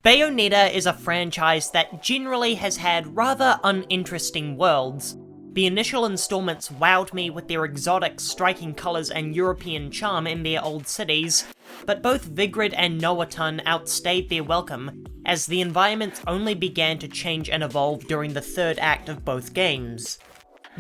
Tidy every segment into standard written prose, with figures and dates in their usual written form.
Bayonetta is a franchise that generally has had rather uninteresting worlds. The initial installments wowed me with their exotic, striking colours and European charm in their old cities, but both Vigrid and Noaton outstayed their welcome, as the environments only began to change and evolve during the third act of both games.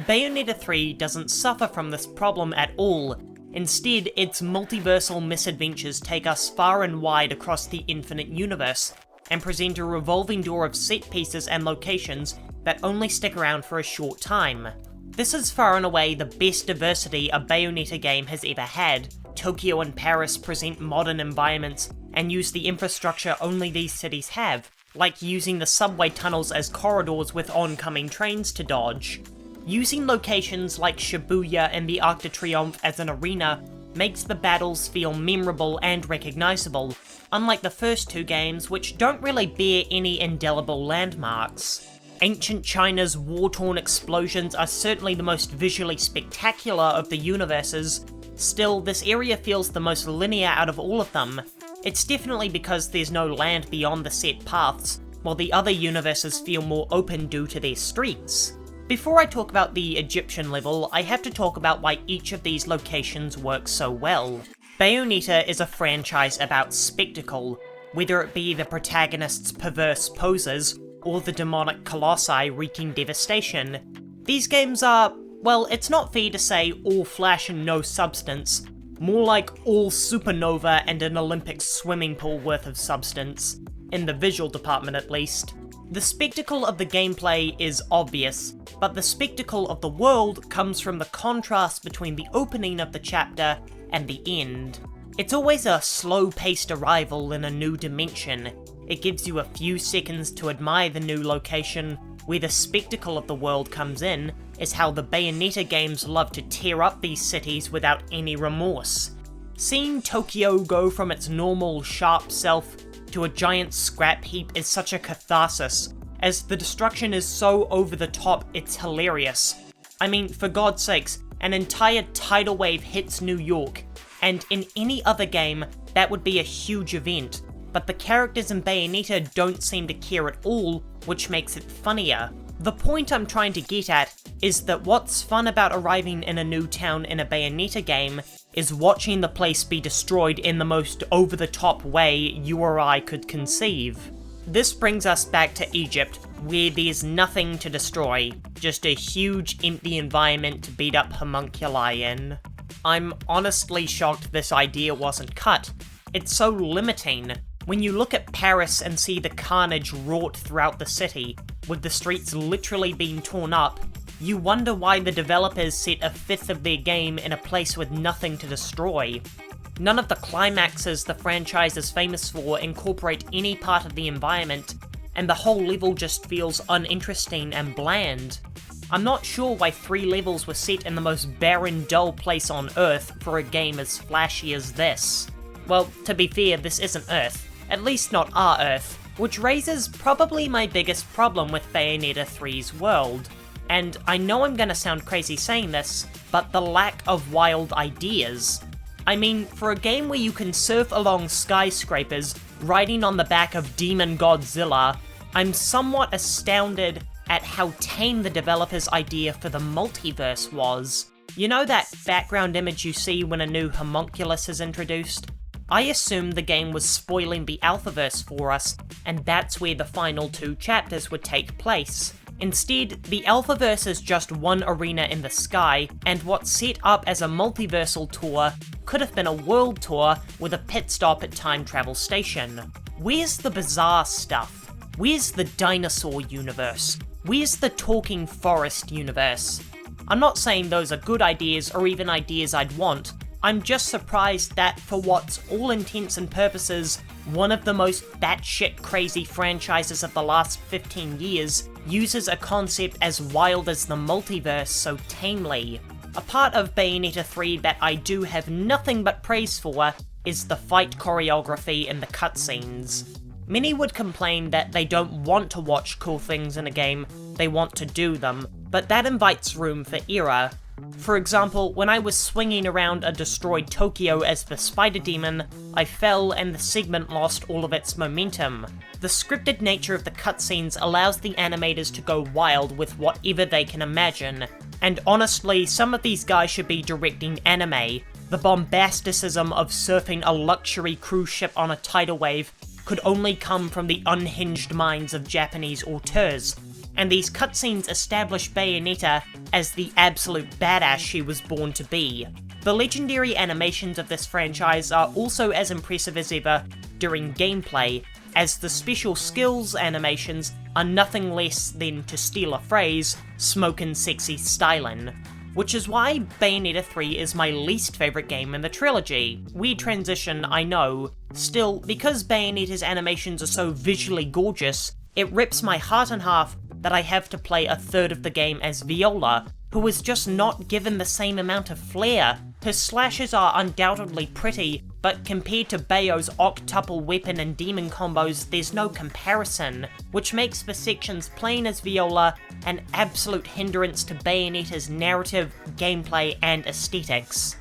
Bayonetta 3 doesn't suffer from this problem at all. Instead, its multiversal misadventures take us far and wide across the infinite universe, and present a revolving door of set pieces and locations that only stick around for a short time. This is far and away the best diversity a Bayonetta game has ever had. Tokyo and Paris present modern environments and use the infrastructure only these cities have, like using the subway tunnels as corridors with oncoming trains to dodge. Using locations like Shibuya and the Arc de Triomphe as an arena makes the battles feel memorable and recognisable, unlike the first two games, which don't really bear any indelible landmarks. Ancient China's war-torn explosions are certainly the most visually spectacular of the universes. Still, this area feels the most linear out of all of them. It's definitely because there's no land beyond the set paths, while the other universes feel more open due to their streets. Before I talk about the Egyptian level, I have to talk about why each of these locations works so well. Bayonetta is a franchise about spectacle, whether it be the protagonist's perverse poses, or the demonic colossi wreaking devastation. These games are, well, it's not fair to say all flash and no substance, more like all supernova and an Olympic swimming pool worth of substance, in the visual department at least. The spectacle of the gameplay is obvious, but the spectacle of the world comes from the contrast between the opening of the chapter and the end. It's always a slow-paced arrival in a new dimension. It gives you a few seconds to admire the new location. Where the spectacle of the world comes in is how the Bayonetta games love to tear up these cities without any remorse. Seeing Tokyo go from its normal, sharp self to a giant scrap heap is such a catharsis, as the destruction is so over the top it's hilarious. I mean, for God's sakes, an entire tidal wave hits New York, and in any other game, that would be a huge event, but the characters in Bayonetta don't seem to care at all, which makes it funnier. The point I'm trying to get at is that what's fun about arriving in a new town in a Bayonetta game is watching the place be destroyed in the most over-the-top way you or I could conceive. This brings us back to Egypt, where there's nothing to destroy, just a huge empty environment to beat up homunculi in. I'm honestly shocked this idea wasn't cut. It's so limiting. When you look at Paris and see the carnage wrought throughout the city, with the streets literally being torn up, you wonder why the developers set a fifth of their game in a place with nothing to destroy. None of the climaxes the franchise is famous for incorporate any part of the environment, and the whole level just feels uninteresting and bland. I'm not sure why 3 levels were set in the most barren, dull place on Earth for a game as flashy as this. Well, to be fair, this isn't Earth. At least not our Earth, which raises probably my biggest problem with Bayonetta 3's world. And I know I'm gonna sound crazy saying this, but the lack of wild ideas. I mean, for a game where you can surf along skyscrapers, riding on the back of Demon Godzilla, I'm somewhat astounded at how tame the developer's idea for the multiverse was. You know that background image you see when a new homunculus is introduced? I assumed the game was spoiling the Alphaverse for us, and that's where the final 2 chapters would take place. Instead, the Alphaverse is just one arena in the sky, and what's set up as a multiversal tour could have been a world tour with a pit stop at Time Travel Station. Where's the bizarre stuff? Where's the dinosaur universe? Where's the talking forest universe? I'm not saying those are good ideas or even ideas I'd want. I'm just surprised that, for what's all intents and purposes one of the most batshit crazy franchises of the last 15 years, uses a concept as wild as the multiverse so tamely. A part of Bayonetta 3 that I do have nothing but praise for is the fight choreography and the cutscenes. Many would complain that they don't want to watch cool things in a game, they want to do them, but that invites room for error. For example, when I was swinging around a destroyed Tokyo as the Spider Demon, I fell and the segment lost all of its momentum. The scripted nature of the cutscenes allows the animators to go wild with whatever they can imagine, and honestly, some of these guys should be directing anime. The bombasticism of surfing a luxury cruise ship on a tidal wave could only come from the unhinged minds of Japanese auteurs, and these cutscenes establish Bayonetta as the absolute badass she was born to be. The legendary animations of this franchise are also as impressive as ever during gameplay, as the special skills animations are nothing less than, to steal a phrase, smokin' sexy stylin'. Which is why Bayonetta 3 is my least favourite game in the trilogy. Weird transition, I know. Still, because Bayonetta's animations are so visually gorgeous, it rips my heart in half that I have to play a third of the game as Viola, who is just not given the same amount of flair. Her slashes are undoubtedly pretty, but compared to Bayo's octuple weapon and demon combos, there's no comparison, which makes the sections playing as Viola an absolute hindrance to Bayonetta's narrative, gameplay, and aesthetics.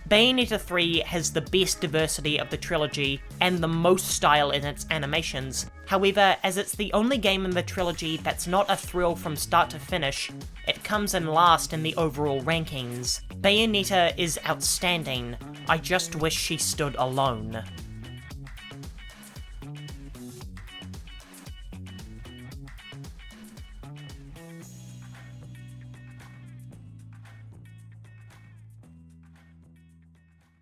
Bayonetta 3 has the best diversity of the trilogy, and the most style in its animations. However, as it's the only game in the trilogy that's not a thrill from start to finish, it comes in last in the overall rankings. Bayonetta is outstanding. I just wish she stood alone.